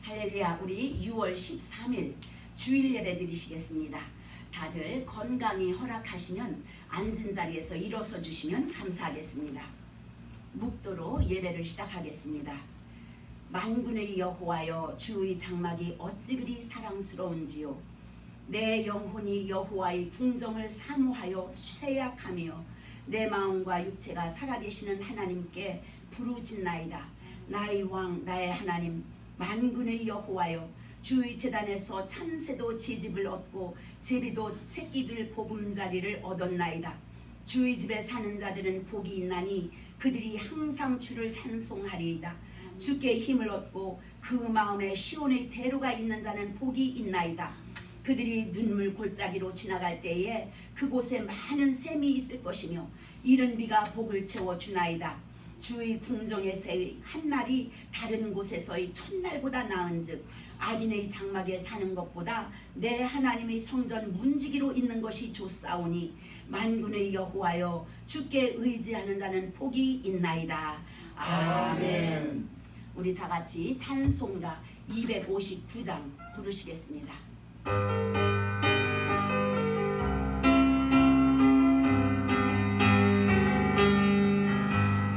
할렐루야. 우리 6월 13일 주일 예배 드리시겠습니다. 다들 건강히 허락하시면 앉은 자리에서 일어서 주시면 감사하겠습니다. 묵도로 예배를 시작하겠습니다. 만군의 여호와여, 주의 장막이 어찌 그리 사랑스러운지요. 내 영혼이 여호와의 궁정을 사모하여 쇠약하며 내 마음과 육체가 살아계시는 하나님께 부르짖나이다. 나의 왕 나의 하나님 만군의 여호와여, 주의 제단에서 참새도 제집을 얻고 제비도 새끼들 보금자리를 얻었나이다. 주의 집에 사는 자들은 복이 있나니 그들이 항상 주를 찬송하리이다. 주께 힘을 얻고 그 마음에 시온의 대로가 있는 자는 복이 있나이다. 그들이 눈물 골짜기로 지나갈 때에 그곳에 많은 샘이 있을 것이며 이른 비가 복을 채워주나이다. 주의 궁정에서의 한날이 다른 곳에서의 첫날보다 나은즉 악인의 장막에 사는 것보다 내 하나님의 성전 문지기로 있는 것이 좋사오니 만군의 여호와여, 주께 의지하는 자는 복이 있나이다. 아멘. 우리 다 같이 찬송가 259장 부르시겠습니다.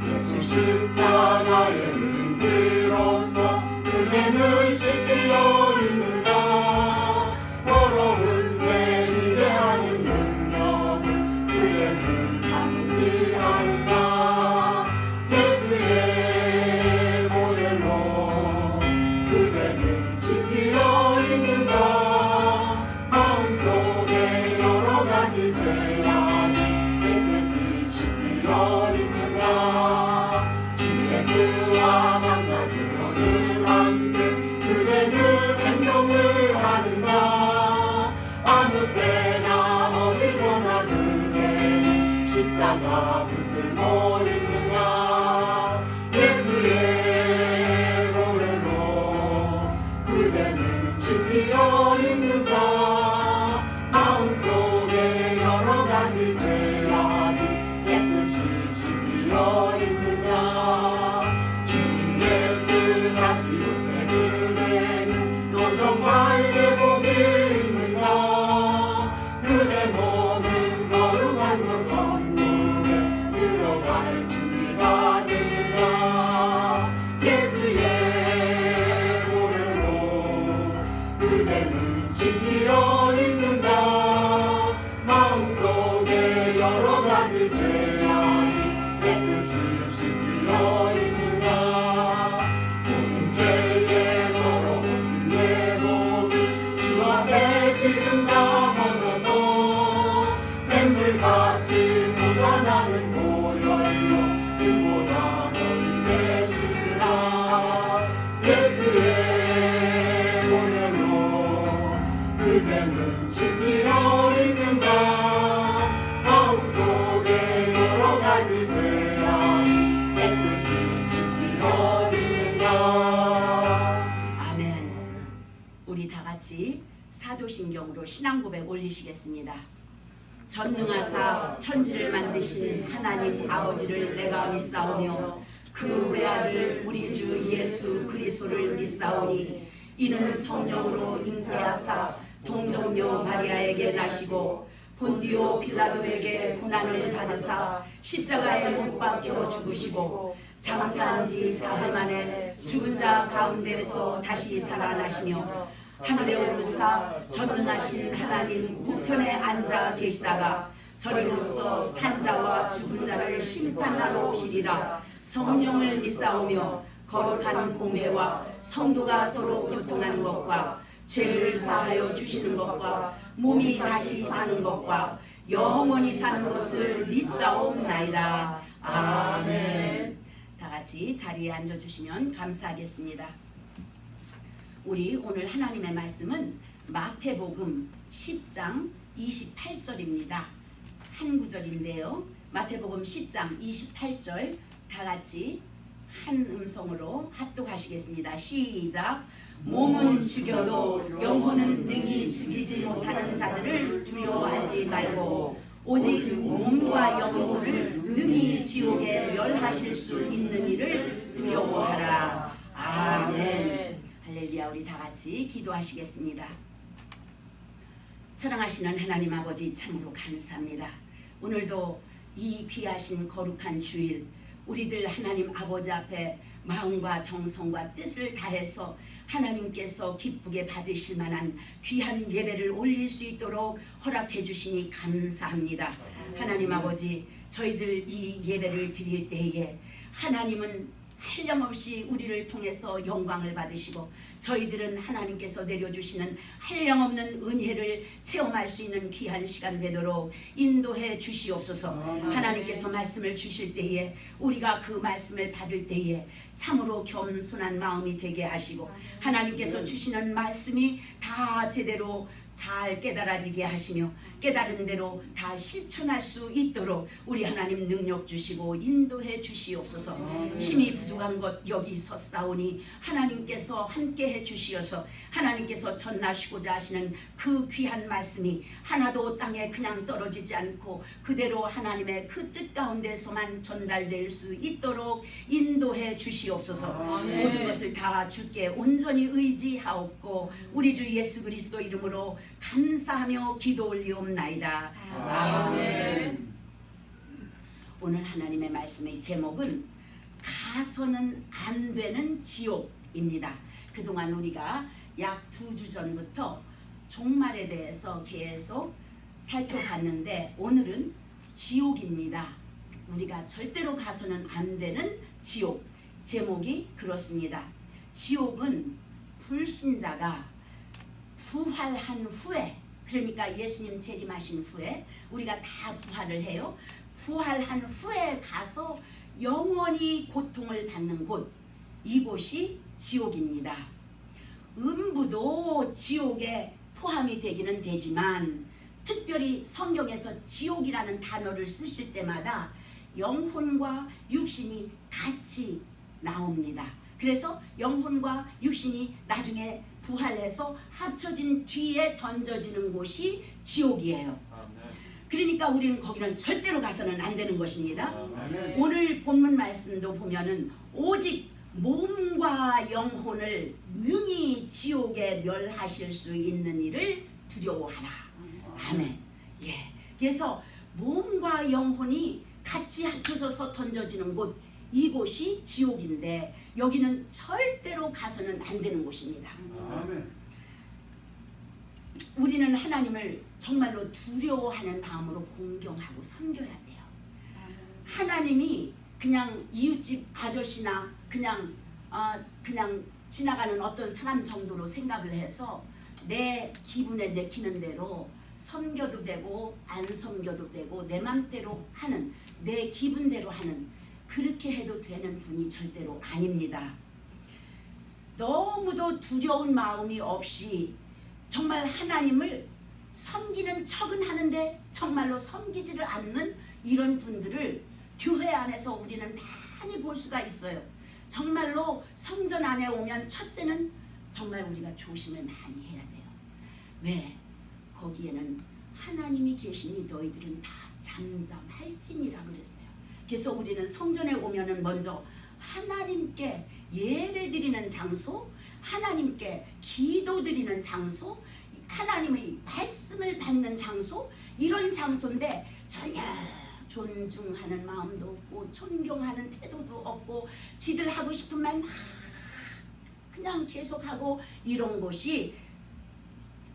예수 십자가의 은혜로서 그대는 씻기어 있는가. 더러운 내 위대하는 능력을 그대는 잠지하는가. 예수의 보혈로 그대는 씻기어 있는가. 마음속에 여러 가지 죄악이 깨끗이 씻기어 있는가. 주 예수와 만나지 어느 한데 그대는 행동을 하는가. 아무 때나 어디서나 그대는 십자가 붙들고 있는가. 예수의 보혈로 그대는 씻기어 있는가. 마음속에 여러 가지 죄악이 깨끗이 씻기어 있는가. 주님 예수 다시 올 때 그대는 영정하게 복이 있는가. 그대 몸은 거룩한 것 천국에 들어갈 준비가 됐는가. 예수의 보혈로 그대는 씻기어 있는가. 마음속에 여러 가지 죄악이 깨끗이 씻기어 있는가. 모든 죄에 더러워진 내 몸을 주 앞에 지금 다 벗어서 샘물같이 솟아나는 보혈로 눈보다 너희의 씻으라. 예수의 보혈로 그대는 씻기어 있는가. 마음속에 여러 가지 죄악이 깨끗이 씻기어 있는가. 아멘. 우리 다 같이 사도신경으로 신앙고백 올리시겠습니다. 전능하사 천지를 만드신 하나님 아버지를 내가 믿사오며 그 외아들 우리 주 예수 그리스도를 믿사오니 이는 성령으로 잉태하사 동정녀 마리아에게 나시고 본디오 빌라도에게 고난을 받으사 십자가에 못 박혀 죽으시고 장사한 지 사흘 만에 죽은 자 가운데서 다시 살아나시며 하늘에 오르사 전능하신 하나님 우편에 앉아 계시다가 저리로서 산자와 죽은 자를 심판하러 오시리라. 성령을 믿사오며 거룩한 공회와 성도가 서로 교통하는 것과 죄를 사하여 주시는 것과 몸이 다시 사는 것과 영원히 사는 것을 믿사옵나이다. 아멘. 다 같이 자리에 앉아주시면 감사하겠습니다. 우리 오늘 하나님의 말씀은 마태복음 10장 28절입니다. 한 구절인데요. 마태복음 10장 28절 다 같이 한 음성으로 합독하시겠습니다. 시작. 몸은 죽여도 영혼은 능히 죽이지 못하는 자들을 두려워하지 말고 오직 몸과 영혼을 능히 지옥에 멸하실 수 있는 이를 두려워하라. 아멘. 할렐루야. 할렐루야. 우리 다 같이 기도하시겠습니다. 사랑하시는 하나님 아버지, 참으로 감사합니다. 오늘도 이 귀하신 거룩한 주일 우리들 하나님 아버지 앞에 마음과 정성과 뜻을 다해서 하나님께서 기쁘게 받으실 만한 귀한 예배를 올릴 수 있도록 허락해 주시니 감사합니다. 하나님 아버지, 저희들 이 예배를 드릴 때에 하나님은 한량없이 우리를 통해서 영광을 받으시고 저희들은 하나님께서 내려주시는 한량없는 은혜를 체험할 수 있는 귀한 시간 되도록 인도해 주시옵소서. 하나님께서 말씀을 주실 때에 우리가 그 말씀을 받을 때에 참으로 겸손한 마음이 되게 하시고 하나님께서 주시는 말씀이 다 제대로 잘 깨달아지게 하시며 깨달은 대로 다 실천할 수 있도록 우리 하나님 능력 주시고 인도해 주시옵소서. 힘이 부족한 것 여기 섰사오니 하나님께서 함께해 주시어서 하나님께서 전하시고자 하시는 그 귀한 말씀이 하나도 땅에 그냥 떨어지지 않고 그대로 하나님의 그 뜻 가운데서만 전달될 수 있도록 인도해 주시옵소서. 모든 것을 다 주께 온전히 의지하옵고 우리 주 예수 그리스도 이름으로 감사하며 기도 올리옵나이다. 아멘. 오늘 하나님의 말씀의 제목은 가서는 안 되는 지옥입니다. 그동안 우리가 약 2주 전부터 종말에 대해서 계속 살펴봤는데 오늘은 지옥입니다. 우리가 절대로 가서는 안 되는 지옥. 제목이 그렇습니다. 지옥은 불신자가 부활한 후에, 그러니까 예수님 재림하신 후에 우리가 다 부활을 해요. 부활한 후에 가서 영원히 고통을 받는 곳, 이곳이 지옥입니다. 음부도 지옥에 포함이 되기는 되지만 특별히 성경에서 지옥이라는 단어를 쓰실 때마다 영혼과 육신이 같이 나옵니다. 그래서 영혼과 육신이 나중에 부활해서 합쳐진 뒤에 던져지는 곳이 지옥이에요. 그러니까 우리는 거기는 절대로 가서는 안 되는 것입니다. 오늘 본문 말씀도 보면은 오직 몸과 영혼을 능히 지옥에 멸하실 수 있는 이를 두려워하라. 아멘. 예. 그래서 몸과 영혼이 같이 합쳐져서 던져지는 곳, 이곳이 지옥인데 여기는 절대로 가서는 안 되는 곳입니다. 아멘. 우리는 하나님을 정말로 두려워하는 마음으로 공경하고 섬겨야 돼요. 하나님이 그냥 이웃집 아저씨나 그냥 지나가는 어떤 사람 정도로 생각을 해서 내 기분에 내키는 대로 섬겨도 되고 안 섬겨도 되고 내 맘대로 하는, 내 기분대로 하는, 그렇게 해도 되는 분이 절대로 아닙니다. 너무도 두려운 마음이 없이 정말 하나님을 섬기는 척은 하는데 정말로 섬기지를 않는 이런 분들을 교회 안에서 우리는 많이 볼 수가 있어요. 정말로 성전 안에 오면 첫째는 정말 우리가 조심을 많이 해야 돼요. 왜? 거기에는 하나님이 계시니 너희들은 다 잠잠할지니라 그랬어요. 그래서 우리는 성전에 오면은 먼저 하나님께 예배드리는 장소, 하나님께 기도드리는 장소, 하나님의 말씀을 받는 장소, 이런 장소인데 전혀 존중하는 마음도 없고 존경하는 태도도 없고 지들 하고 싶은 말 막 그냥 계속하고 이런 곳이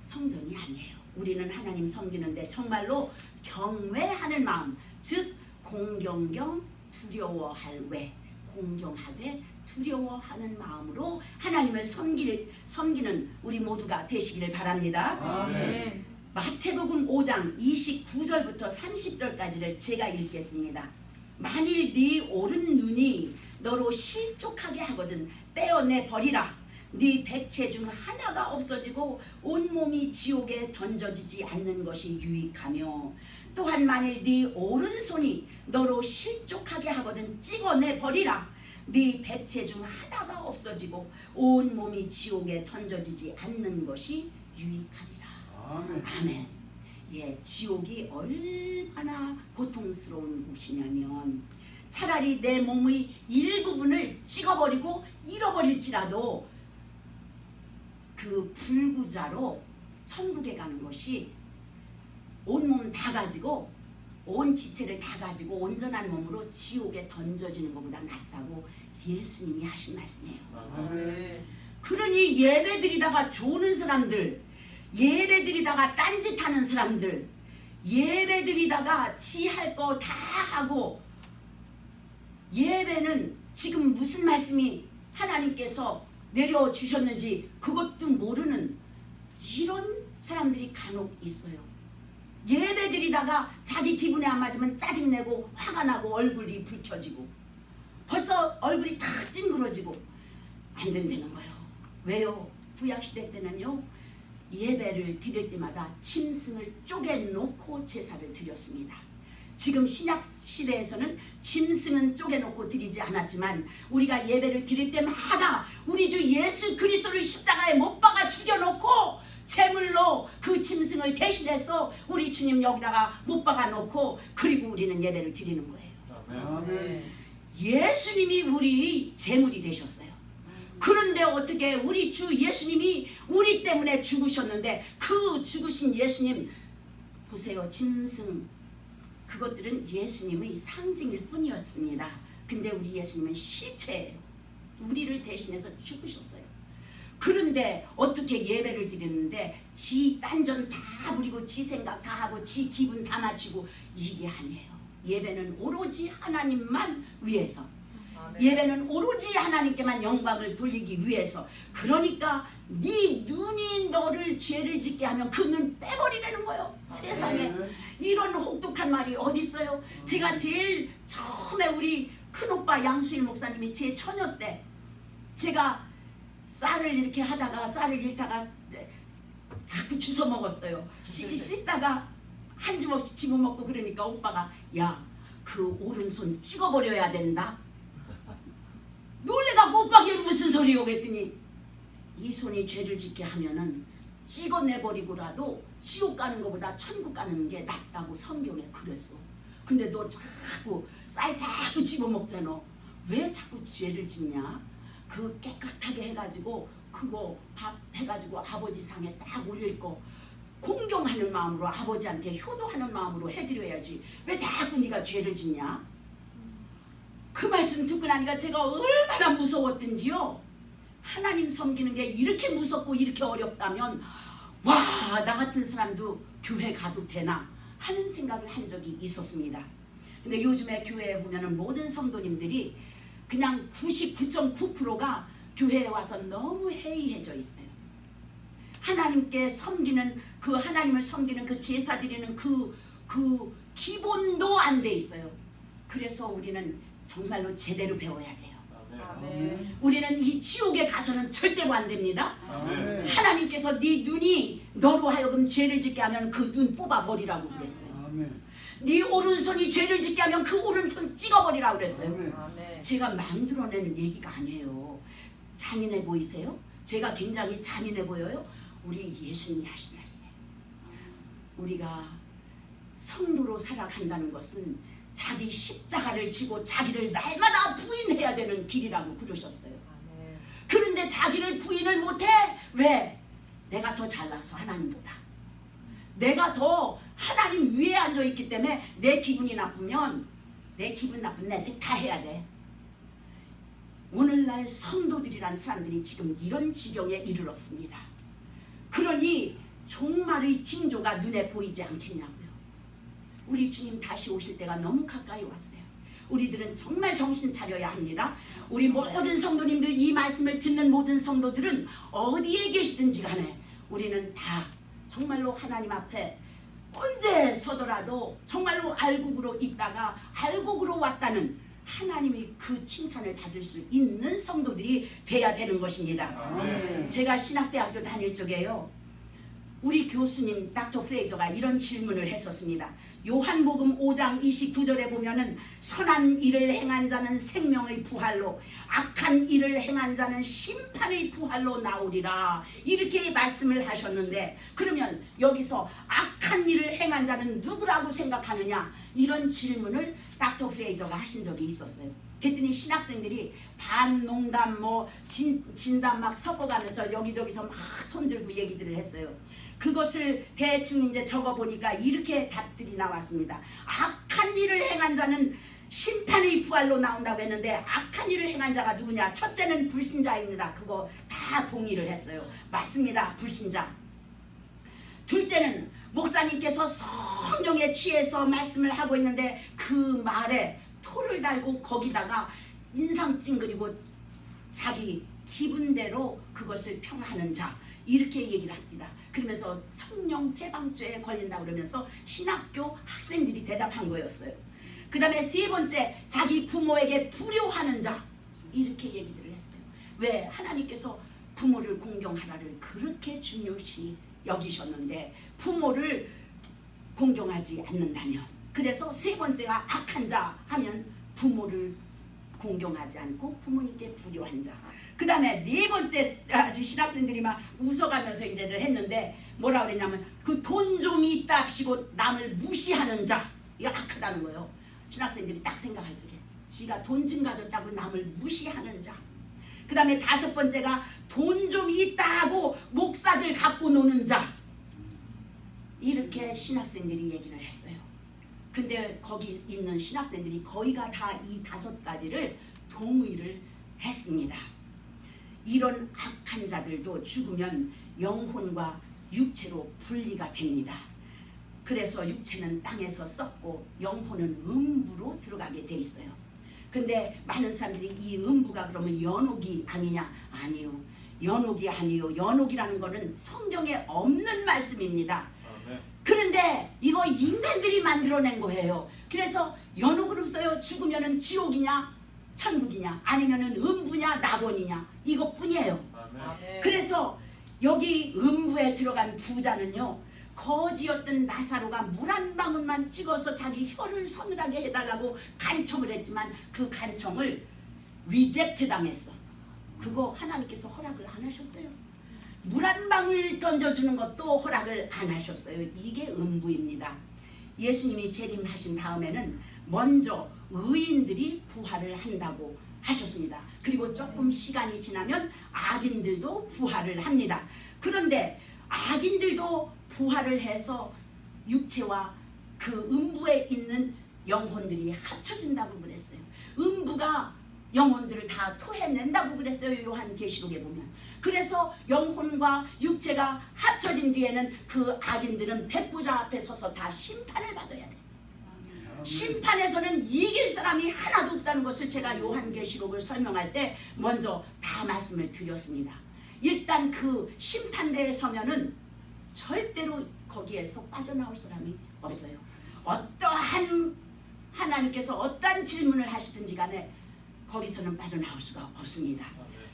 성전이 아니에요. 우리는 하나님 섬기는데 정말로 경외하는 마음, 즉 공경경 두려워할 외, 공경하되 두려워하는 마음으로 하나님을 섬기는 우리 모두가 되시기를 바랍니다. 아멘. 마태복음 5장 29절부터 30절까지를 제가 읽겠습니다. 만일 네 오른 눈이 너로 실족하게 하거든 떼어내 버리라. 네 백체 중 하나가 없어지고 온몸이 지옥에 던져지지 않는 것이 유익하며, 또한 만일 네 오른손이 너로 실족하게 하거든 찍어내 버리라. 네 백체 중 하나가 없어지고 온몸이 지옥에 던져지지 않는 것이 유익하리라. 아멘. 아멘. 예, 지옥이 얼마나 고통스러운 곳이냐면 차라리 내 몸의 일부분을 찍어버리고 잃어버릴지라도 그 불구자로 천국에 가는 것이 온몸 다 가지고 온 지체를 다 가지고 온전한 몸으로 지옥에 던져지는 것보다 낫다고 예수님이 하신 말씀이에요. 아멘. 그러니 예배드리다가 조는 사람들, 예배드리다가 딴짓하는 사람들, 예배드리다가 지 할 거 다 하고, 예배는 지금 무슨 말씀이 하나님께서 내려주셨는지 그것도 모르는 이런 사람들이 간혹 있어요. 예배드리다가 자기 기분에 안 맞으면 짜증내고 화가 나고 얼굴이 붉혀지고 벌써 얼굴이 다 찡그러지고 안 된다는 거예요. 왜요? 구약시대 때는요, 예배를 드릴 때마다 짐승을 쪼개놓고 제사를 드렸습니다. 지금 신약시대에서는 짐승은 쪼개놓고 드리지 않았지만 우리가 예배를 드릴 때마다 우리 주 예수 그리스도를 십자가에 못 박아 죽여놓고 제물로 그 짐승을 대신해서 우리 주님 여기다가 못 박아놓고 그리고 우리는 예배를 드리는 거예요. 아멘. 예수님이 우리 제물이 되셨어요. 그런데 어떻게 우리 주 예수님이 우리 때문에 죽으셨는데 그 죽으신 예수님 보세요. 짐승 그것들은 예수님의 상징일 뿐이었습니다. 근데 우리 예수님은 실체예요. 우리를 대신해서 죽으셨어요. 그런데 어떻게 예배를 드리는데 지 딴전 다 부리고 지 생각 다 하고 지 기분 다 맞추고 이게 아니에요. 예배는 오로지 하나님만 위해서, 예배는 오로지 하나님께만 영광을 돌리기 위해서. 그러니까 네 눈이 너를 죄를 짓게 하면 그 눈 빼버리라는 거예요. 세상에 이런 혹독한 말이 어디 있어요? 제가 제일 처음에 우리 큰오빠 양수일 목사님이 제 처녀 때 제가 쌀을 이렇게 하다가 쌀을 잃다가 자꾸 주워 먹었어요. 씻다가 한 주먹씩 집어먹고 그러니까 오빠가 야, 그 오른손 찍어버려야 된다. 놀래갖고 오빠 이게 무슨 소리요? 그랬더니 이 손이 죄를 짓게 하면은 찍어내버리고라도 지옥 가는 것보다 천국 가는 게 낫다고 성경에 그랬어. 근데 너 자꾸 쌀 자꾸 집어먹잖아. 왜 자꾸 죄를 짓냐? 그 깨끗하게 해가지고 그거 밥 해가지고 아버지 상에 딱 올릴 거 공경하는 마음으로 아버지한테 효도하는 마음으로 해드려야지. 왜 자꾸 네가 죄를 짓냐? 그 말씀 듣고 나니까 제가 얼마나 무서웠던지요. 하나님 섬기는 게 이렇게 무섭고 이렇게 어렵다면 와, 나 같은 사람도 교회 가도 되나 하는 생각을 한 적이 있었습니다. 근데 요즘에 교회에 보면은 모든 성도님들이 그냥 99.9%가 교회에 와서 너무 해이해져 있어요. 하나님께 섬기는 그 하나님을 섬기는 그 제사 드리는 그 기본도 안 돼 있어요. 그래서 우리는 정말로 제대로 배워야 돼요. 아멘. 우리는 이 지옥에 가서는 절대로 안 됩니다. 아멘. 하나님께서 네 눈이 너로 하여금 죄를 짓게 하면 그 눈 뽑아버리라고 그랬어요. 아멘. 네 오른손이 죄를 짓게 하면 그 오른손 찍어버리라고 그랬어요. 아멘. 제가 만들어내는 얘기가 아니에요. 잔인해 보이세요? 제가 굉장히 잔인해 보여요? 우리 예수님이 하신 말씀이에요. 우리가 성도로 살아간다는 것은 자기 십자가를 지고 자기를 날마다 부인해야 되는 길이라고 그러셨어요. 그런데 자기를 부인을 못해. 왜? 내가 더 잘나서 하나님보다. 내가 더 하나님 위에 앉아있기 때문에 내 기분이 나쁘면 내 기분 나쁜 내색 다 해야 돼. 오늘날 성도들이란 사람들이 지금 이런 지경에 이르렀습니다. 그러니 종말의 징조가 눈에 보이지 않겠냐고요. 우리 주님 다시 오실 때가 너무 가까이 왔어요. 우리들은 정말 정신 차려야 합니다. 우리 모든 성도님들, 이 말씀을 듣는 모든 성도들은 어디에 계시든지 간에 우리는 다 정말로 하나님 앞에 언제 서더라도 정말로 알곡으로 있다가 알곡으로 왔다는 하나님이 그 칭찬을 받을 수 있는 성도들이 돼야 되는 것입니다. 아멘. 제가 신학대학교 다닐 적에요, 우리 교수님 닥터 프레이저가 이런 질문을 했었습니다. 요한복음 5장 29절에 보면은 선한 일을 행한 자는 생명의 부활로, 악한 일을 행한 자는 심판의 부활로 나오리라, 이렇게 말씀을 하셨는데, 그러면 여기서 악한 일을 행한 자는 누구라고 생각하느냐, 이런 질문을 닥터 프레이저가 하신 적이 있었어요. 그랬더니 신학생들이 반농담 뭐 진담 막 섞어가면서 여기저기서 막 손들고 얘기들을 했어요. 그것을 대충 이제 적어보니까 이렇게 답들이 나왔습니다. 악한 일을 행한 자는 심판의 부활로 나온다고 했는데 악한 일을 행한 자가 누구냐? 첫째는 불신자입니다. 그거 다 동의를 했어요. 맞습니다. 불신자. 둘째는 목사님께서 성령에 취해서 말씀을 하고 있는데 그 말에 토를 달고 거기다가 인상 찡그리고 자기 기분대로 그것을 평하는 자, 이렇게 얘기를 합니다. 그러면서 성령 해방죄에 걸린다고 그러면서 신학교 학생들이 대답한 거였어요. 그 다음에 세 번째, 자기 부모에게 불효하는 자, 이렇게 얘기들을 했어요. 왜? 하나님께서 부모를 공경하라를 그렇게 중요시 여기셨는데 부모를 공경하지 않는다면, 그래서 세 번째가 악한 자 하면 부모를 공경하지 않고 부모님께 불효한 자. 그 다음에 네 번째, 아주 신학생들이 막 웃어가면서 이제들 했는데 뭐라 그랬냐면 그 돈 좀 있다 합시고 남을 무시하는 자, 이거 악하다는 거예요. 신학생들이 딱 생각할 적에 지가 돈 좀 가졌다고 남을 무시하는 자. 그 다음에 다섯 번째가 돈 좀 있다 하고 목사들 갖고 노는 자. 이렇게 신학생들이 얘기를 했어요. 근데 거기 있는 신학생들이 거의가 다 이 다섯 가지를 동의를 했습니다. 이런 악한 자들도 죽으면 영혼과 육체로 분리가 됩니다. 그래서 육체는 땅에서 썩고 영혼은 음부로 들어가게 돼 있어요. 근데 많은 사람들이 이 음부가 그러면 연옥이 아니냐? 아니요. 연옥이 아니요. 연옥이라는 거는 성경에 없는 말씀입니다. 그런데 이거 인간들이 만들어낸 거예요. 그래서 연옥은 없어요. 죽으면은 지옥이냐 천국이냐 아니면은 음부냐 낙원이냐 이것뿐이에요. 그래서 여기 음부에 들어간 부자는요, 거지였던 나사로가 물 한 방울만 찍어서 자기 혀를 서늘하게 해달라고 간청을 했지만 그 간청을 리젝트 당했어. 그거 하나님께서 허락을 안 하셨어요. 물 한 방울 던져주는 것도 허락을 안 하셨어요. 이게 음부입니다. 예수님이 재림하신 다음에는 먼저 의인들이 부활을 한다고 하셨습니다. 그리고 조금 시간이 지나면 악인들도 부활을 합니다. 그런데 악인들도 부활을 해서 육체와 그 음부에 있는 영혼들이 합쳐진다고 그랬어요. 음부가 영혼들을 다 토해낸다고 그랬어요. 요한계시록에 보면. 그래서 영혼과 육체가 합쳐진 뒤에는 그 악인들은 백부자 앞에 서서 다 심판을 받아야 돼. 심판에서는 이길 사람이 하나도 없다는 것을 제가 요한계시록을 설명할 때 먼저 다 말씀을 드렸습니다. 일단 그 심판대에 서면은 절대로 거기에서 빠져나올 사람이 없어요. 어떠한 하나님께서 어떠한 질문을 하시든지 간에 거기서는 빠져나올 수가 없습니다.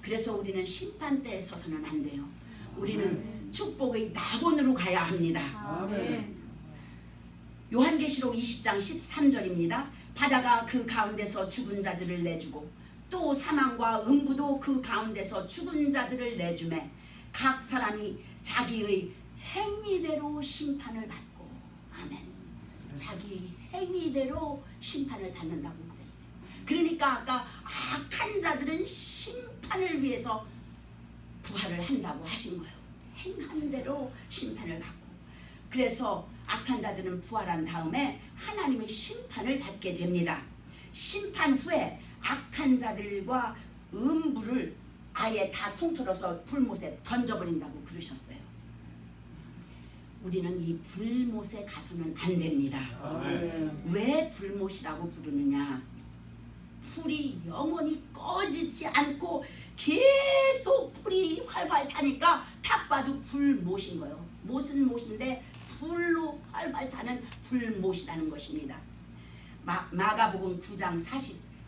그래서 우리는 심판대에 서서는 안 돼요. 우리는 축복의 낙원으로 가야 합니다. 아멘. 요한계시록 20장 13절입니다. 바다가 그 가운데서 죽은 자들을 내주고 또 사망과 음부도 그 가운데서 죽은 자들을 내주매 각 사람이 자기의 행위대로 심판을 받고, 아멘. 자기 행위대로 심판을 받는다고 그랬어요. 그러니까 아까 악한 자들은 심판을 위해서 부활을 한다고 하신 거예요. 행한 대로 심판을 받고. 그래서 악한 자들은 부활한 다음에 하나님의 심판을 받게 됩니다. 심판 후에 악한 자들과 음부를 아예 다 통틀어서 불못에 던져버린다고 그러셨어요. 우리는 이 불못에 가서는 안 됩니다. 왜 불못이라고 부르느냐? 불이 영원히 꺼지지 않고 계속 불이 활활 타니까 딱 봐도 불못인 거예요. 못은 못인데 불로 활활 타는 불못이라는 것입니다. 마가복음 9장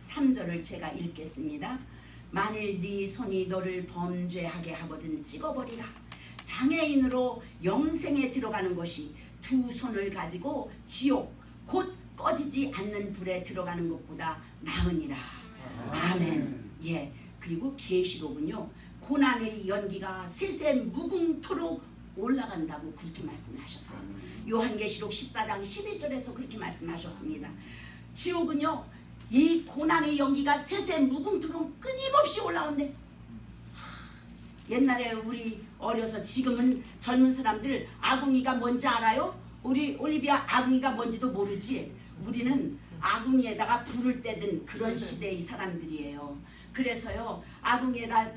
43절을 제가 읽겠습니다. 만일 네 손이 너를 범죄하게 하거든 찍어버리라. 장애인으로 영생에 들어가는 것이 두 손을 가지고 지옥 곧 꺼지지 않는 불에 들어가는 것보다 나으니라. 아멘. 예. 그리고 계시록은요, 고난의 연기가 셋에 무궁토록 올라간다고 그렇게 말씀을 하셨어요. 요한계시록 14장 11절에서 그렇게 말씀하셨습니다. 지옥은요, 이 고난의 연기가 새새 무궁토록 끊임없이 올라온대. 옛날에 우리 어려서 지금은 젊은 사람들 아궁이가 뭔지 알아요? 우리 올리비아 아궁이가 뭔지도 모르지. 우리는 아궁이에다가 불을 떼던 그런 시대의 사람들이에요. 그래서요 아궁이에다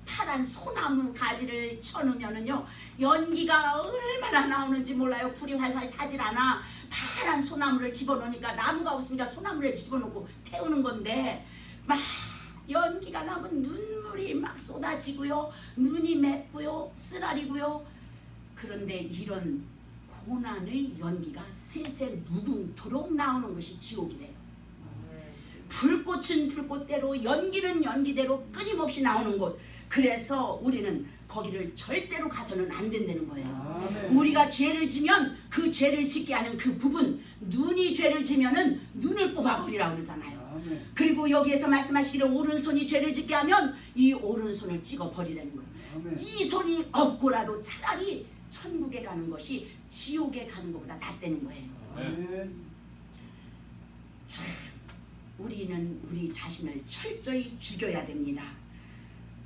파란 소나무 가지를 쳐놓으면은요 연기가 얼마나 나오는지 몰라요. 불이 활활 타질 않아. 파란 소나무를 집어넣으니까 나무가 없으니까 소나무를 집어넣고 태우는 건데 막 연기가 나면 눈물이 막 쏟아지고요. 눈이 맵고요. 쓰라리고요. 그런데 이런 고난의 연기가 새새 무궁토록 나오는 것이 지옥이래요. 불꽃은 불꽃대로 연기는 연기대로 끊임없이 나오는 곳. 그래서 우리는 거기를 절대로 가서는 안 된다는 거예요. 아멘. 우리가 죄를 지면 그 죄를 짓게 하는 그 부분, 눈이 죄를 지면은 눈을 뽑아버리라고 그러잖아요. 아멘. 그리고 여기에서 말씀하시기를 오른손이 죄를 짓게 하면 이 오른손을 찍어버리라는 거예요. 아멘. 이 손이 없고라도 차라리 천국에 가는 것이 지옥에 가는 것보다 낫다는 거예요. 아멘. 참, 우리는 우리 자신을 철저히 죽여야 됩니다.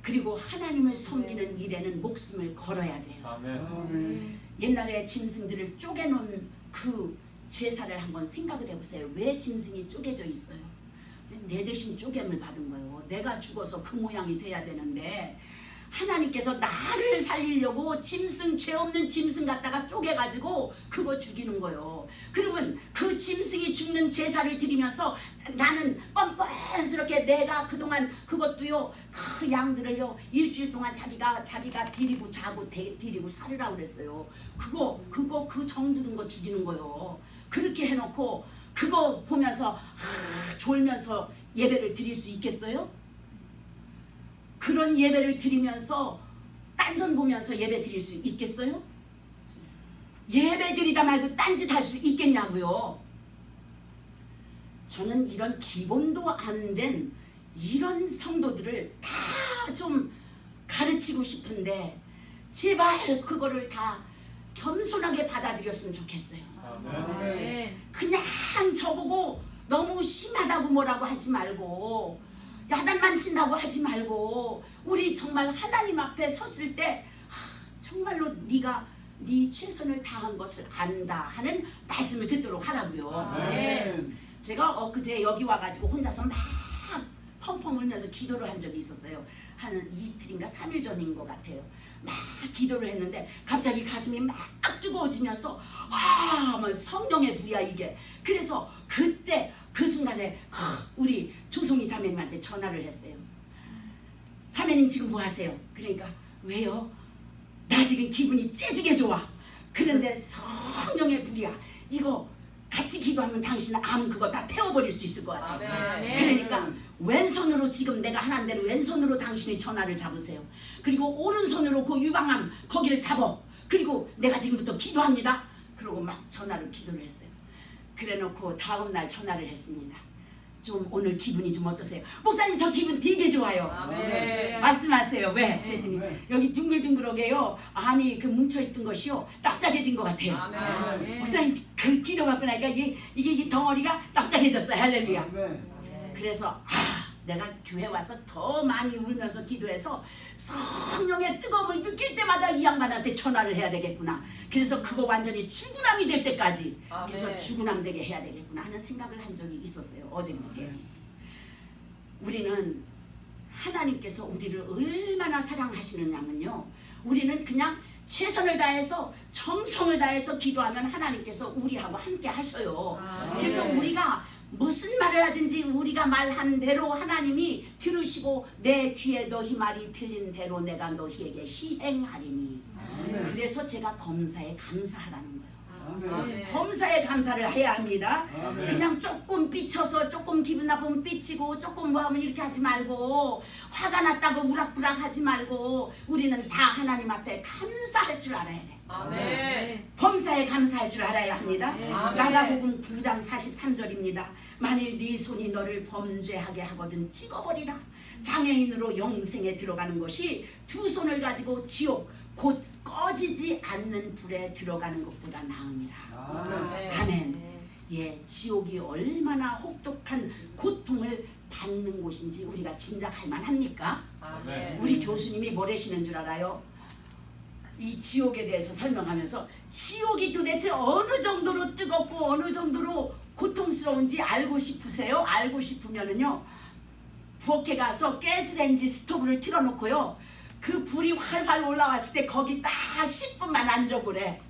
그리고 하나님을 섬기는 일에는 목숨을 걸어야 돼요. 아멘. 아멘. 옛날에 짐승들을 쪼개놓은 그 제사를 한번 생각을 해보세요. 왜 짐승이 쪼개져 있어요? 내 대신 쪼개움을 받은 거예요. 내가 죽어서 그 모양이 돼야 되는데 하나님께서 나를 살리려고 짐승, 죄 없는 짐승 갖다가 쪼개가지고 그거 죽이는 거예요. 그러면 그 짐승이 죽는 제사를 드리면서 나는 뻔뻔스럽게 내가 그동안 그것도요 그 양들을요 일주일 동안 자기가 데리고 자고 데리고 살으라고 그랬어요. 그거 그 정드는 거 죽이는 거예요. 그렇게 해놓고 그거 보면서 졸면서 예배를 드릴 수 있겠어요? 그런 예배를 드리면서 딴전 보면서 예배 드릴 수 있겠어요? 예배 드리다 말고 딴짓 할 수 있겠냐고요. 저는 이런 기본도 안 된 이런 성도들을 다 좀 가르치고 싶은데 제발 그거를 다 겸손하게 받아들였으면 좋겠어요. 아멘. 그냥 저보고 너무 심하다고 뭐라고 하지 말고 야단만 친다고 하지 말고 우리 정말 하나님 앞에 섰을 때 정말로 네가 네 최선을 다한 것을 안다 하는 말씀을 듣도록 하라고요. 아멘. 제가 엊그제 여기 와가지고 혼자서 막 펑펑 울면서 기도를 한 적이 있었어요. 한 이틀인가 3일 전인 것 같아요. 막 기도를 했는데 갑자기 가슴이 막 뜨거워지면서 뭐 성령의 불이야 이게. 그래서 그때 그 순간에 우리 조송이 자매님한테 전화를 했어요. 자매님 지금 뭐 하세요? 그러니까 왜요? 나 지금 기분이 째지게 좋아. 그런데 성령의 불이야. 이거 같이 기도하면 당신은 암 그거 다 태워버릴 수 있을 것 같아. 아멘. 그러니까 왼손으로 지금 내가 하는 대로 왼손으로 당신이 전화를 잡으세요. 그리고 오른손으로 그 유방암 거기를 잡어. 그리고 내가 지금부터 기도합니다. 그러고 막 전화를 기도를 했어요. 그래놓고 다음날 전화를 했습니다. 좀 오늘 기분이 좀 어떠세요? 목사님 저 기분 되게 좋아요. 아멘. 말씀하세요. 왜? 그랬더니 네. 여기 둥글둥글하게요 암이 그 뭉쳐있던 것이요 납작해진 것 같아요. 아멘. 목사님 그 기도 받고 나니까 이게 덩어리가 납작해졌어요. 할렐루야. 아멘. 그래서 내가 교회 와서 더 많이 울면서 기도해서 성령의 뜨거움을 느낄 때마다 이 양반한테 전화를 해야 되겠구나. 그래서 그거 완전히 주구남이 될 때까지 그래서 아멘. 주구남 되게 해야 되겠구나 하는 생각을 한 적이 있었어요. 어저께. 우리는 하나님께서 우리를 얼마나 사랑하시느냐면요. 우리는 그냥 최선을 다해서 정성을 다해서 기도하면 하나님께서 우리하고 함께 하셔요. 아멘. 그래서 우리가 무슨 말을 하든지 우리가 말한 대로 하나님이 들으시고 내 귀에 너희 말이 들린 대로 내가 너희에게 시행하리니. 아멘. 그래서 제가 범사에 감사하라는 거예요. 아멘. 범사에 감사를 해야 합니다. 아멘. 그냥 조금 삐쳐서 조금 기분 나쁘면 삐치고 조금 뭐 하면 이렇게 하지 말고 화가 났다고 우락부락 하지 말고 우리는 다 하나님 앞에 감사할 줄 알아야 돼. 아멘. 범사에 감사할 줄 알아야 합니다. 아멘. 마가복음 9장 43절입니다. 만일 네 손이 너를 범죄하게 하거든 찍어버리라. 장애인으로 영생에 들어가는 것이 두 손을 가지고 지옥 곧 꺼지지 않는 불에 들어가는 것보다 나으니라. 아멘. 아멘. 예, 지옥이 얼마나 혹독한 고통을 받는 곳인지 우리가 짐작할 만합니까? 아멘. 우리 교수님이 뭐라시는 줄 알아요? 이 지옥에 대해서 설명하면서 지옥이 도대체 어느 정도로 뜨겁고 어느 정도로 고통스러운지 알고 싶으세요? 알고 싶으면은요, 부엌에 가서 가스레인지 스토브를 틀어놓고요, 그 불이 활활 올라왔을 때 거기 딱 10분만 앉아보래.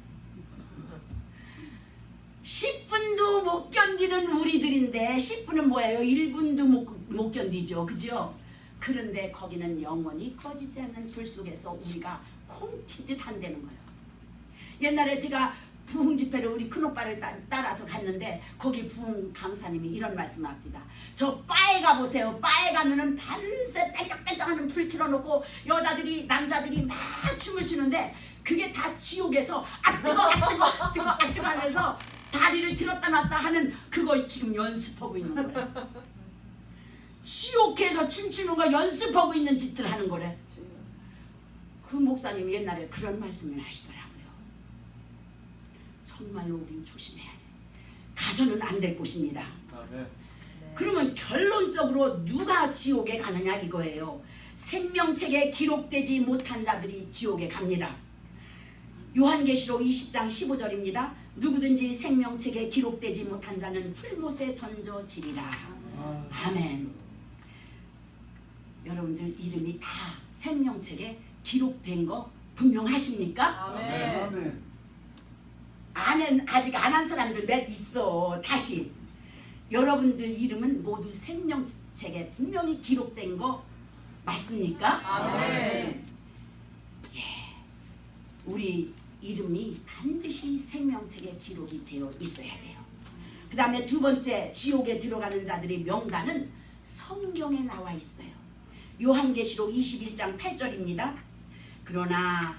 10분도 못 견디는 우리들인데 10분은 뭐예요? 1분도 못 견디죠. 그죠? 그런데 거기는 영원히 꺼지지 않는 불 속에서 우리가 콩튀듯 한다는 거예요. 옛날에 제가 부흥 집회를 우리 큰오빠를 따라서 갔는데 거기 부흥 강사님이 이런 말씀합니다. 저 바에 가보세요. 바에 가면은 밤새 반짝반짝하는 불 켜놓고 여자들이 남자들이 막 춤을 추는데 그게 다 지옥에서 아 뜨거 아 뜨거 아 뜨거 아 뜨거 하면서 다리를 들었다 놨다 하는 그거 지금 연습하고 있는 거래. 지옥에서 춤추는 거 연습하고 있는 짓들 하는 거래. 그 목사님이 옛날에 그런 말씀을 하시더라고요. 정말로 우린 조심해야 돼. 가서는 안 될 곳입니다. 아멘. 그러면 결론적으로 누가 지옥에 가느냐 이거예요. 생명책에 기록되지 못한 자들이 지옥에 갑니다. 요한계시록 20장 15절입니다. 누구든지 생명책에 기록되지 못한 자는 풀못에 던져지리라. 아멘. 여러분들 이름이 다 생명책에 기록된 거 분명하십니까? 아멘. 아멘. 아멘. 아직 안 한 사람들 몇 있어. 다시 여러분들 이름은 모두 생명책에 분명히 기록된 거 맞습니까? 아멘. 우리 이름이 반드시 생명책에 기록이 되어 있어야 돼요. 그 다음에 두 번째 지옥에 들어가는 자들의 명단은 성경에 나와 있어요. 요한계시록 21장 8절입니다. 그러나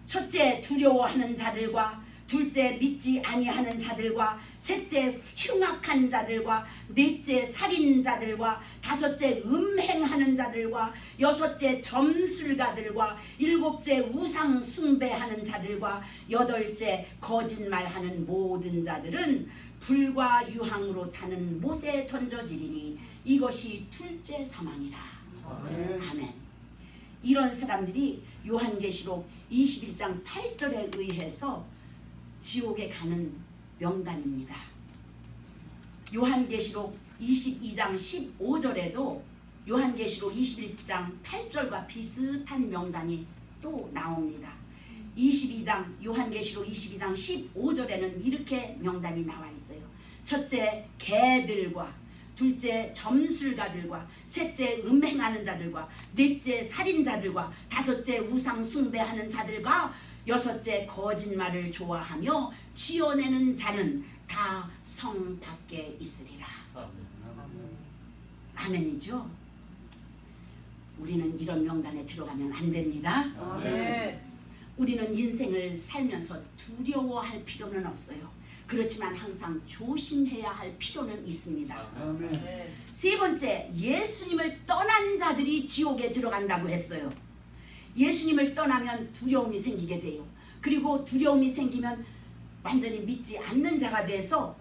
첫째 두려워하는 자들과 둘째 믿지 아니하는 자들과 셋째 흉악한 자들과 넷째 살인자들과 다섯째 음행하는 자들과 여섯째 점술가들과 일곱째 우상 숭배하는 자들과 여덟째 거짓말하는 모든 자들은 불과 유황으로 타는 못에 던져지리니 이것이 둘째 사망이라. 아멘. 이런 사람들이 요한계시록 21장 8절에 의해서 지옥에 가는 명단입니다. 요한계시록 22장 15절에도 요한계시록 21장 8절과 비슷한 명단이 또 나옵니다. 요한계시록 22장 15절에는 이렇게 명단이 나와 있어요. 첫째 개들과 둘째 점술가들과 셋째 음행하는 자들과 넷째 살인자들과 다섯째 우상 숭배하는 자들과 여섯째 거짓말을 좋아하며 지어내는 자는 다 성 밖에 있으리라. 아멘이죠? 우리는 이런 명단에 들어가면 안 됩니다. 아멘. 우리는 인생을 살면서 두려워할 필요는 없어요. 그렇지만 항상 조심해야 할 필요는 있습니다. 아멘. 세 번째, 예수님을 떠난 자들이 지옥에 들어간다고 했어요. 예수님을 떠나면 두려움이 생기게 돼요. 그리고 두려움이 생기면 완전히 믿지 않는 자가 돼서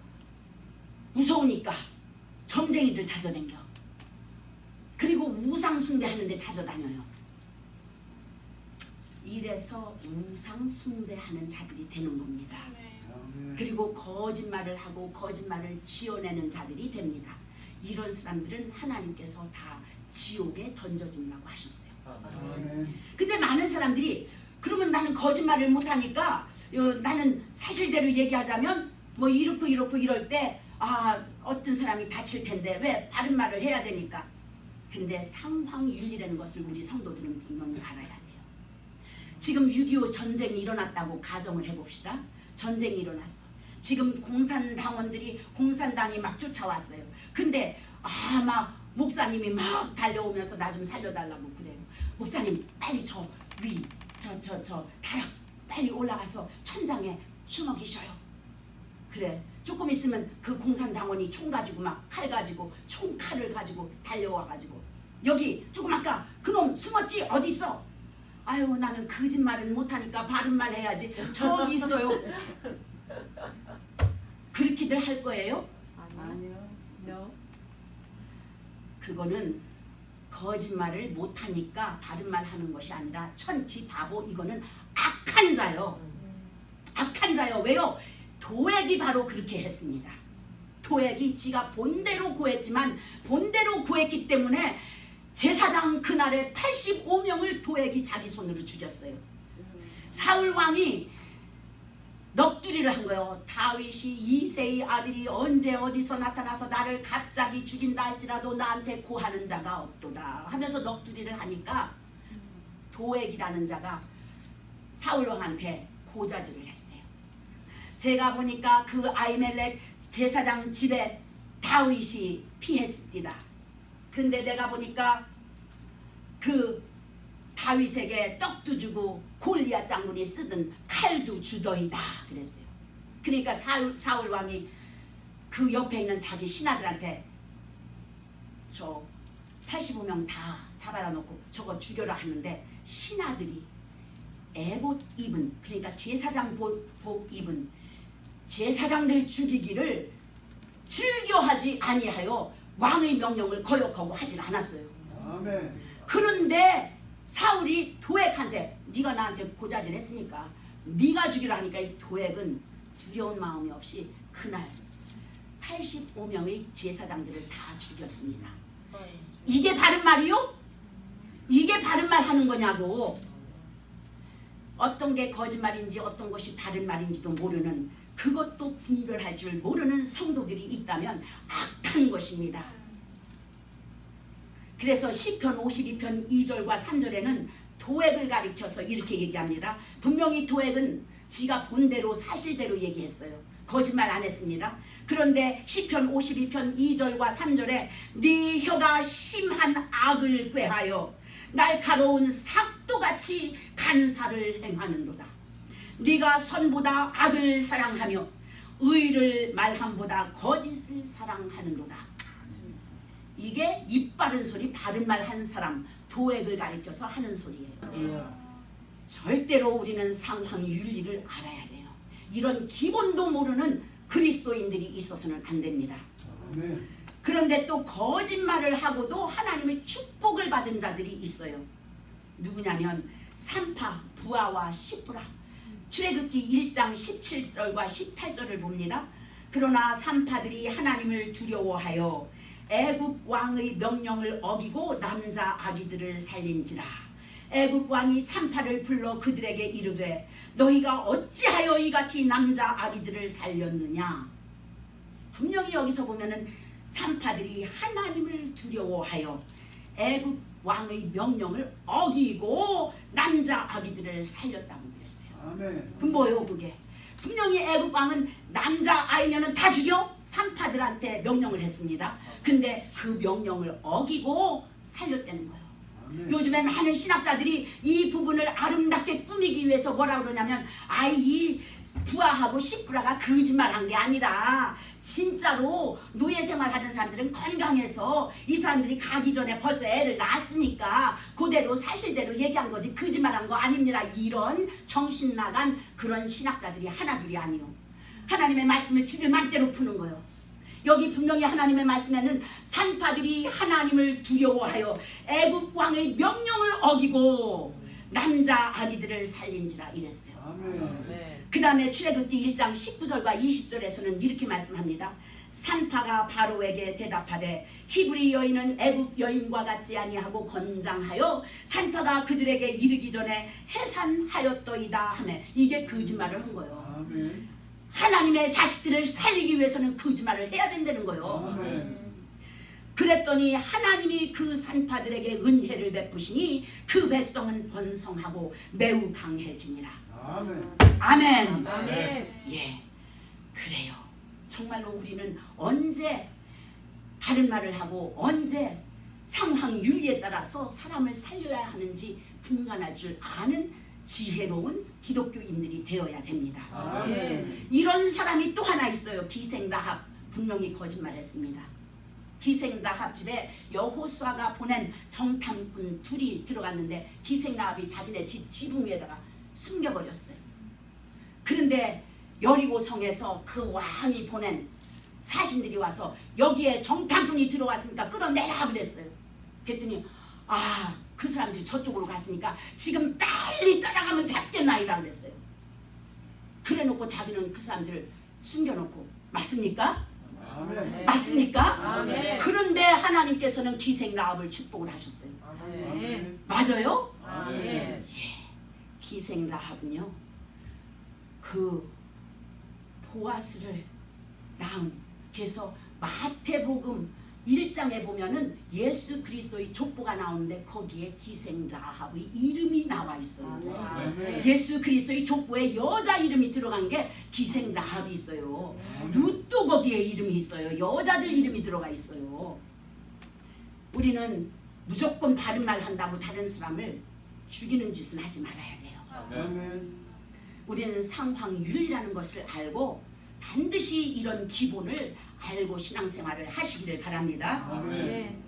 무서우니까 점쟁이들 찾아다녀. 그리고 우상 숭배하는 데 찾아다녀요. 이래서 우상 숭배하는 자들이 되는 겁니다. 그리고 거짓말을 하고 거짓말을 지어내는 자들이 됩니다. 이런 사람들은 하나님께서 다 지옥에 던져진다고 하셨어요. 근데 많은 사람들이 그러면 나는 거짓말을 못하니까 나는 사실대로 얘기하자면 뭐 이렇고 이럴 때 어떤 사람이 다칠 텐데 왜 바른 말을 해야 되니까. 근데 상황윤리라는 것을 우리 성도들은 분명히 알아야 돼요. 지금 6.25 전쟁이 일어났다고 가정을 해봅시다. 전쟁이 일어났어. 지금 공산당이 막 쫓아왔어요. 근데 막 목사님이 막 달려오면서 나 좀 살려달라고 그래요. 목사님 빨리 저 다락 빨리 올라가서 천장에 숨어 계셔요. 그래. 조금 있으면 그 공산당원이 총 가지고 막 칼 가지고 총칼을 가지고 달려와가지고 여기 조금 아까 그놈 숨었지 어디 있어? 아유 나는 거짓말은 못하니까 바른 말 해야지. 저기 있어요. 그렇게들 할 거예요? 아니요. No. 그거는 거짓말을 못하니까 바른 말 하는 것이 아니라 천치 바보, 이거는 악한 자요. 악한 자요. 왜요? 도액이 바로 그렇게 했습니다. 도액이 지가 본대로 구했지만 본대로 구했기 때문에 제사장 그날에 85명을 도액이 자기 손으로 죽였어요. 사울 왕이 넋두리를 한 거예요. 다윗이 이새의 아들이 언제 어디서 나타나서 나를 갑자기 죽인다 할지라도 나한테 고하는 자가 없도다 하면서 넋두리를 하니까 도액이라는 자가 사울 왕한테 고자질을 했어요. 제가 보니까 그 아히멜렉 제사장 집에 다윗이 피했습니다. 근데 내가 보니까 그 다윗에게 떡도 주고 골리앗 장군이 쓰던 칼도 주더이다 그랬어요. 그러니까 사울 왕이 그 옆에 있는 자기 신하들한테 저 85명 다 잡아다 놓고 저거 죽여라 하는데 신하들이 에봇 입은, 그러니까 제사장 복 입은 제사장들 죽이기를 즐겨하지 아니하여 왕의 명령을 거역하고 하질 않았어요. 아멘. 그런데 사울이 도액한테 네가 나한테 고자질 했으니까 네가 죽이라 하니까 이 도액은 두려운 마음이 없이 그날 85명의 제사장들을 다 죽였습니다. 이게 바른 말이요? 이게 바른 말 하는 거냐고. 어떤 게 거짓말인지 어떤 것이 바른 말인지도 모르는, 그것도 분별할 줄 모르는 성도들이 있다면 악한 것입니다. 그래서 시편 52편 2절과 3절에는 도액을 가리켜서 이렇게 얘기합니다. 분명히 도액은 지가 본대로 사실대로 얘기했어요. 거짓말 안 했습니다. 그런데 시편 52편 2절과 3절에 네 혀가 심한 악을 꾀하여 날카로운 삭도같이 간사를 행하는도다. 네가 선보다 악을 사랑하며 의를 말함보다 거짓을 사랑하는도다. 이게 입 바른 소리, 바른 말 한 사람, 도액을 가리켜서 하는 소리예요. 절대로 우리는 상황 윤리를 알아야 돼요. 이런 기본도 모르는 그리스도인들이 있어서는 안 됩니다. 아멘. 그런데 또 거짓말을 하고도 하나님의 축복을 받은 자들이 있어요. 누구냐면 산파, 부하와 시브라. 출애굽기 1장 17절과 18절을 봅니다. 그러나 산파들이 하나님을 두려워하여 애굽 왕의 명령을 어기고 남자 아기들을 살린지라. 애굽 왕이 산파를 불러 그들에게 이르되 너희가 어찌하여 이같이 남자 아기들을 살렸느냐. 분명히 여기서 보면은 산파들이 하나님을 두려워하여 애굽 왕의 명령을 어기고 남자 아기들을 살렸다고 그랬어요. 아멘. 그럼 뭐예요 그게? 분명히 애굽 왕은 남자 아이면은 다 죽여 산파들한테 명령을 했습니다. 근데 그 명령을 어기고 살렸다는 거예요. 아멘. 요즘에 많은 신학자들이 이 부분을 아름답게 꾸미기 위해서 뭐라 그러냐면 이 부하하고 시브라가 거짓말한 게 아니라 진짜로 노예 생활하는 사람들은 건강해서 이 사람들이 가기 전에 벌써 애를 낳았으니까 그대로 사실대로 얘기한 거지 거짓말한 거 아닙니다. 이런 정신 나간 그런 신학자들이 하나둘이 아니요. 하나님의 말씀을 지들 맘대로 푸는 거예요. 여기 분명히 하나님의 말씀에는 산파들이 하나님을 두려워하여 애굽 왕의 명령을 어기고 남자 아기들을 살린지라 이랬어요. 아멘. 그 다음에 출애굽기 1장 19절과 20절에서는 이렇게 말씀합니다. 산파가 바로에게 대답하되 히브리 여인은 애굽 여인과 같지 아니하고 건장하여 산파가 그들에게 이르기 전에 해산하였더이다 하며 이게 거짓말을 한 거예요. 아멘. 하나님의 자식들을 살리기 위해서는 거짓말을 해야 된다는 거예요. 아멘. 그랬더니 하나님이 그 산파들에게 은혜를 베푸시니 그 백성은 번성하고 매우 강해지니라. 아멘. 아멘. 아멘. 예, 그래요. 정말로 우리는 언제 바른 말을 하고 언제 상황 윤리에 따라서 사람을 살려야 하는지 분간할 줄 아는 지혜로운 기독교인들이 되어야 됩니다. 아멘. 이런 사람이 또 하나 있어요. 기생라합. 분명히 거짓말했습니다. 기생라합 집에 여호수아가 보낸 정탐꾼 둘이 들어갔는데 기생라합이 자기네 집 지붕 위에다가 숨겨버렸어요. 그런데 여리고성에서 그 왕이 보낸 사신들이 와서 여기에 정탐꾼이 들어왔으니까 끌어내라 그랬어요. 그랬더니 그 사람들이 저쪽으로 갔으니까 지금 빨리 따라가면 잡겠나이다 그랬어요. 그래놓고 자기는 그 사람들을 숨겨놓고 맞습니까? 아멘. 맞습니까? 아멘. 그런데 하나님께서는 기생 라합을 축복을 하셨어요. 아멘. 맞아요? 아멘. 기생 라합은요 그 보아스를 낳은, 그래서 마태복음 1장에 보면은 예수 그리스도의 족보가 나오는데 거기에 기생 라합의 이름이 나와 있어요. 아멘. 예수 그리스도의 족보에 여자 이름이 들어간 게 기생 라합이 있어요. 룻도 거기에 이름이 있어요. 여자들 이름이 들어가 있어요. 우리는 무조건 바른 말 한다고 다른 사람을 죽이는 짓은 하지 말아야 돼요. 아멘. 우리는 상황윤리라는 것을 알고 반드시 이런 기본을 알고 신앙생활을 하시기를 바랍니다. 아멘.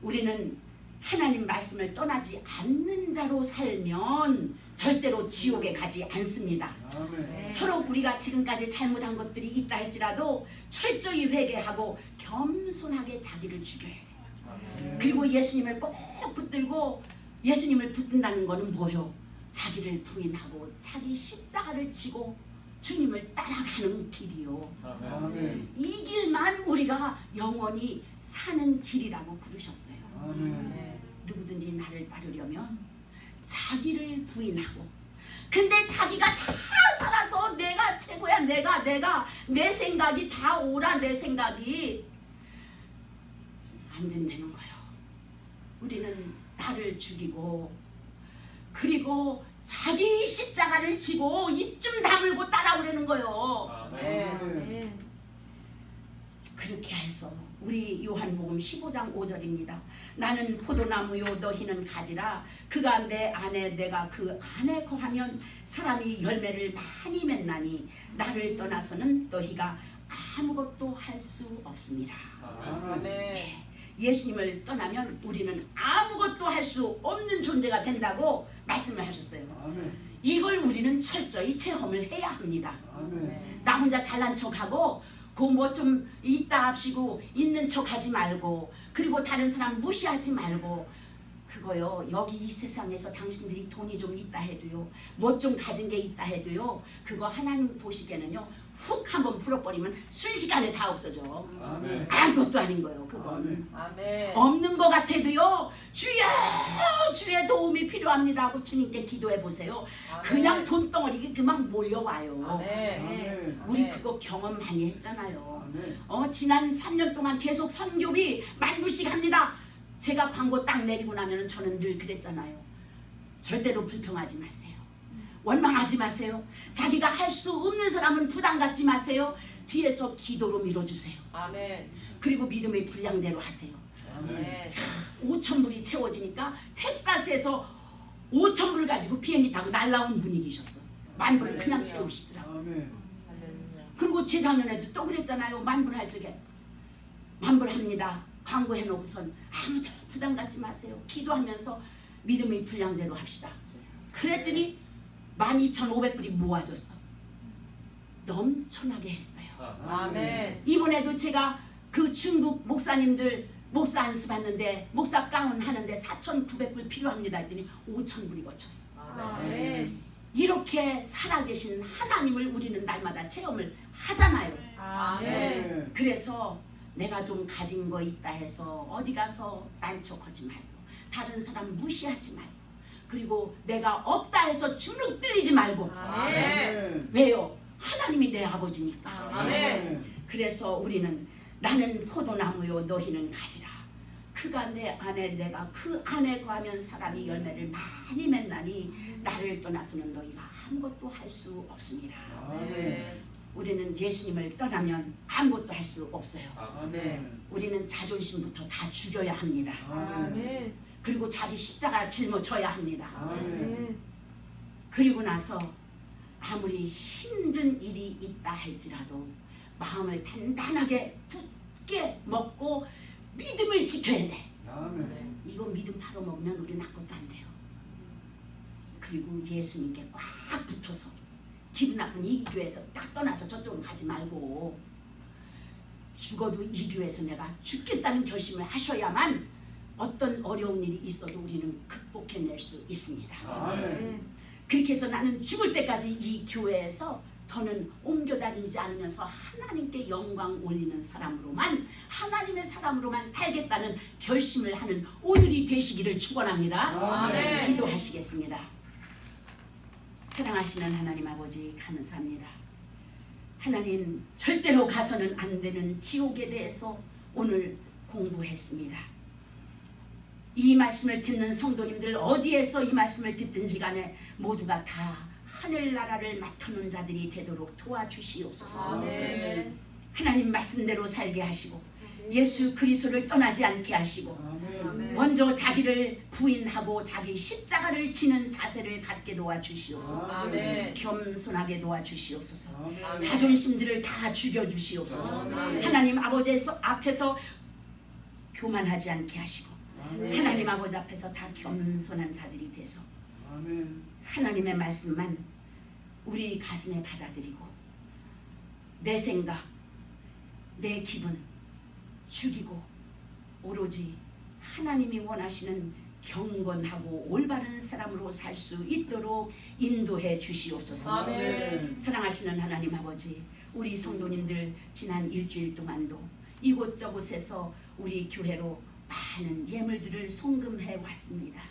우리는 하나님 말씀을 떠나지 않는 자로 살면 절대로 지옥에 가지 않습니다. 아멘. 서로 우리가 지금까지 잘못한 것들이 있다 할지라도 철저히 회개하고 겸손하게 자기를 죽여야 돼요. 그리고 예수님을 꼭 붙들고, 예수님을 붙든다는 것은 뭐예요? 자기를 부인하고 자기 십자가를 지고 주님을 따라가는 길이요. 아멘. 이 길만 우리가 영원히 사는 길이라고 부르셨어요. 아멘. 누구든지 나를 따르려면 자기를 부인하고, 근데 자기가 다 살아서 내가 최고야, 내가 내 생각이 다 옳아, 내 생각이 안 된다는 거예요. 우리는 나를 죽이고 그리고 자기 십자가를 지고 입 좀 다물고 따라오려는 거예요. 아멘. 그렇게 해서 우리 요한복음 15장 5절입니다. 나는 포도나무요 너희는 가지라. 그가 내 안에 내가 그 안에 거하면 사람이 열매를 많이 맺나니 나를 떠나서는 너희가 아무것도 할 수 없습니다. 아멘. 예수님을 떠나면 우리는 아무것도 할 수 없는 존재가 된다고 말씀을 하셨어요. 아멘. 이걸 우리는 철저히 체험을 해야 합니다. 아멘. 나 혼자 잘난 척하고 그 뭐 좀 있다 합시고 있는 척하지 말고, 그리고 다른 사람 무시하지 말고, 그거요 여기 이 세상에서 당신들이 돈이 좀 있다 해도요, 뭐 좀 가진 게 있다 해도요, 그거 하나님 보시기에는요 훅 한번 풀어버리면 순식간에 다 없어져. 아멘. 아무것도 아닌 거예요. 그건 아멘. 아멘. 없는 것 같아도요, 주여 주의 도움이 필요합니다 하고 주님께 기도해 보세요. 그냥 돈덩어리 그만 몰려와요. 아멘. 아멘. 우리 그거 경험 많이 했잖아요. 아멘. 지난 3년 동안 계속 선교비 10,000불씩 합니다. 제가 광고 딱 내리고 나면 저는 늘 그랬잖아요. 절대로 불평하지 마세요. 원망하지 마세요. 자기가 할 수 없는 사람은 부담 갖지 마세요. 뒤에서 기도로 밀어주세요. 아멘. 그리고 믿음의 분량대로 하세요. 아멘. 5,000불이 채워지니까 텍사스에서 5,000불 가지고 비행기 타고 날라온 분위기셨어. 10,000불을 그냥 채우시더라고요. 아멘. 할렐루야. 그리고 재작년에도 또 그랬잖아요. 10,000불 할 적에 10,000불 합니다. 광고해놓고선 아무도 부담 갖지 마세요. 기도하면서 믿음의 분량대로 합시다. 그랬더니 12,500불이 모아졌어. 넘쳐나게 했어요. 아멘. 이번에도 제가 그 중국 목사님들 목사 안수 받는데 목사 가운 하는데 4,900불 필요합니다 했더니 5,000불이 거쳤어. 아멘. 이렇게 살아계신 하나님을 우리는 날마다 체험을 하잖아요. 아멘. 그래서 내가 좀 가진 거 있다 해서 어디 가서 딴척하지 말고, 다른 사람 무시하지 말고, 그리고 내가 없다 해서 주눅 들리지 말고. 아멘. 왜요? 하나님이 내 아버지니까. 아멘. 그래서 우리는 나는 포도나무요 너희는 가지라. 그가 내 안에 내가 그 안에 거하면 사람이 열매를 많이 맺나니 나를 떠나서는 너희가 아무것도 할 수 없습니다. 아멘. 우리는 예수님을 떠나면 아무것도 할 수 없어요. 아멘. 우리는 자존심부터 다 죽여야 합니다. 아멘. 그리고 자기 십자가 짊어져야 합니다. 아멘. 그리고 나서 아무리 힘든 일이 있다 할지라도 마음을 단단하게 굳게 먹고 믿음을 지켜야 돼. 아멘. 이거 믿음 바로 먹으면 우리는 아무것도 안 돼요. 그리고 예수님께 꽉 붙어서 기분 나쁜 이 교회에서 딱 떠나서 저쪽으로 가지 말고 죽어도 이 교회에서 내가 죽겠다는 결심을 하셔야만 어떤 어려운 일이 있어도 우리는 극복해낼 수 있습니다. 아멘. 그렇게 해서 나는 죽을 때까지 이 교회에서 더는 옮겨 다니지 않으면서 하나님께 영광 올리는 사람으로만, 하나님의 사람으로만 살겠다는 결심을 하는 오늘이 되시기를 축원합니다. 아멘. 기도하시겠습니다. 사랑하시는 하나님 아버지 감사합니다. 하나님, 절대로 가서는 안 되는 지옥에 대해서 오늘 공부했습니다. 이 말씀을 듣는 성도님들, 어디에서 이 말씀을 듣든지 간에 모두가 다 하늘나라를 맡는 자들이 되도록 도와주시옵소서. 아멘. 하나님 말씀대로 살게 하시고 예수 그리스도를 떠나지 않게 하시고 아멘. 먼저 자기를 부인하고 자기 십자가를 지는 자세를 갖게 도와주시옵소서. 아멘. 겸손하게 도와주시옵소서. 아멘. 자존심들을 다 죽여주시옵소서. 아멘. 하나님 아버지 앞에서 교만하지 않게 하시고 아멘. 하나님 아버지 앞에서 다 겸손한 자들이 돼서 하나님의 말씀만 우리 가슴에 받아들이고 내 생각, 내 기분 죽이고 오로지 하나님이 원하시는 경건하고 올바른 사람으로 살 수 있도록 인도해 주시옵소서. 아멘. 사랑하시는 하나님 아버지, 우리 성도님들 지난 일주일 동안도 이곳저곳에서 우리 교회로 많은 예물들을 송금해 왔습니다.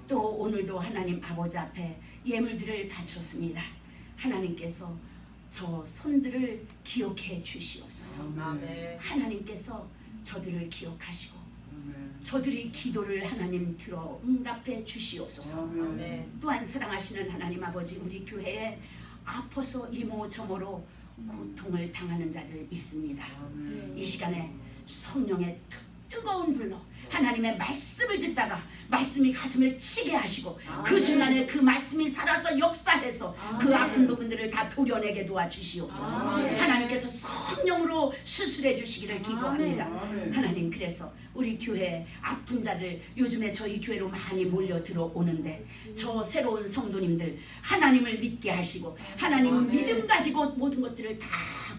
또 오늘도 하나님 아버지 앞에 예물들을 바쳤습니다. 하나님께서 저 손들을 기억해 주시옵소서. 아멘. 하나님께서 저들을 기억하시고 저들이 기도를 하나님 들어 응답해 주시옵소서. 아멘. 또한 사랑하시는 하나님 아버지, 우리 교회에 아파서 이모저모로 고통을 당하는 자들 있습니다. 이 시간에 성령의 뜨거운 불로 하나님의 말씀을 듣다가 말씀이 가슴을 치게 하시고 그 순간에 그 말씀이 살아서 역사해서 그 아픈 부분들을 다 도려내게 도와주시옵소서. 아멘. 하나님께서 성령으로 수술해 주시기를 기도합니다. 아멘. 하나님, 그래서 우리 교회 아픈 자들 요즘에 저희 교회로 많이 몰려 들어오는데 저 새로운 성도님들 하나님을 믿게 하시고 하나님 아멘. 믿음 가지고 모든 것들을 다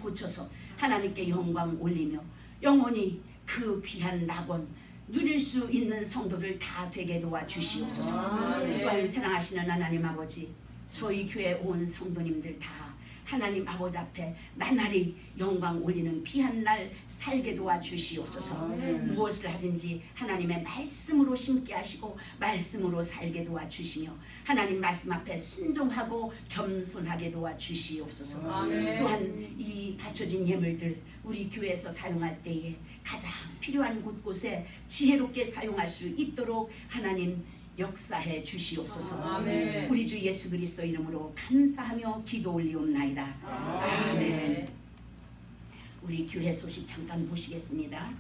고쳐서 하나님께 영광 올리며 영원히 그 귀한 낙원 누릴 수 있는 성도를 다 되게 도와주시옵소서. 아멘. 또한 사랑하시는 하나님 아버지, 저희 교회 온 성도님들 다 하나님 아버지 앞에 나날이 영광 올리는 귀한 날 살게 도와주시옵소서. 아멘. 무엇을 하든지 하나님의 말씀으로 심게 하시고 말씀으로 살게 도와주시며 하나님 말씀 앞에 순종하고 겸손하게 도와주시옵소서. 아멘. 또한 이 바쳐진 예물들 우리 교회에서 사용할 때에 가장 필요한 곳곳에 지혜롭게 사용할 수 있도록 하나님 역사해 주시옵소서. 아멘. 우리 주 예수 그리스도 이름으로 감사하며 기도 올리옵나이다. 아멘. 우리 교회 소식 잠깐 보시겠습니다.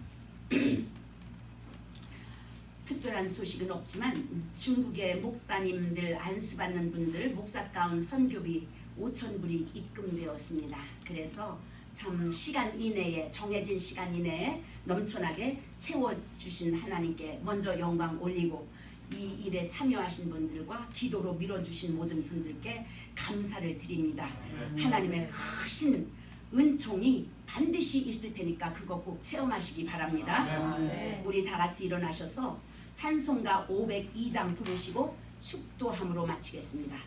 특별한 소식은 없지만 중국의 목사님들 안수받는 분들 목사가운 선교비 5,000불이 입금되었습니다. 그래서 참 시간 이내에 정해진 시간 이내에 넘쳐나게 채워주신 하나님께 먼저 영광 올리고 이 일에 참여하신 분들과 기도로 밀어주신 모든 분들께 감사를 드립니다. 하나님의 크신 은총이 반드시 있을 테니까 그거 꼭 체험하시기 바랍니다. 아멘. 우리 다 같이 일어나셔서 찬송가 502장 부르시고 축도함으로 마치겠습니다.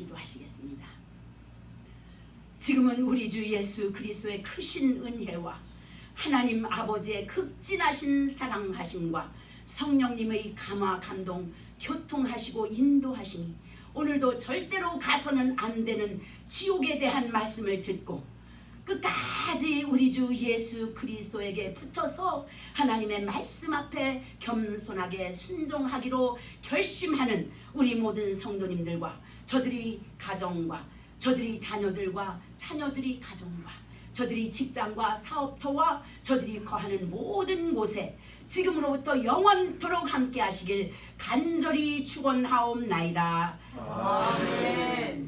기도하시겠습니다. 지금은 우리 주 예수 그리스도의 크신 은혜와 하나님 아버지의 극진하신 사랑하심과 성령님의 감화 감동 교통하시고 인도하시니 오늘도 절대로 가서는 안 되는 지옥에 대한 말씀을 듣고 끝까지 우리 주 예수 그리스도에게 붙어서 하나님의 말씀 앞에 겸손하게 순종하기로 결심하는 우리 모든 성도님들과 저들이 가정과 저들이 자녀들과 자녀들이 가정과 저들이 직장과 사업터와 저들이 거하는 모든 곳에 지금으로부터 영원토록 함께 하시길 간절히 축원하옵나이다. 아멘.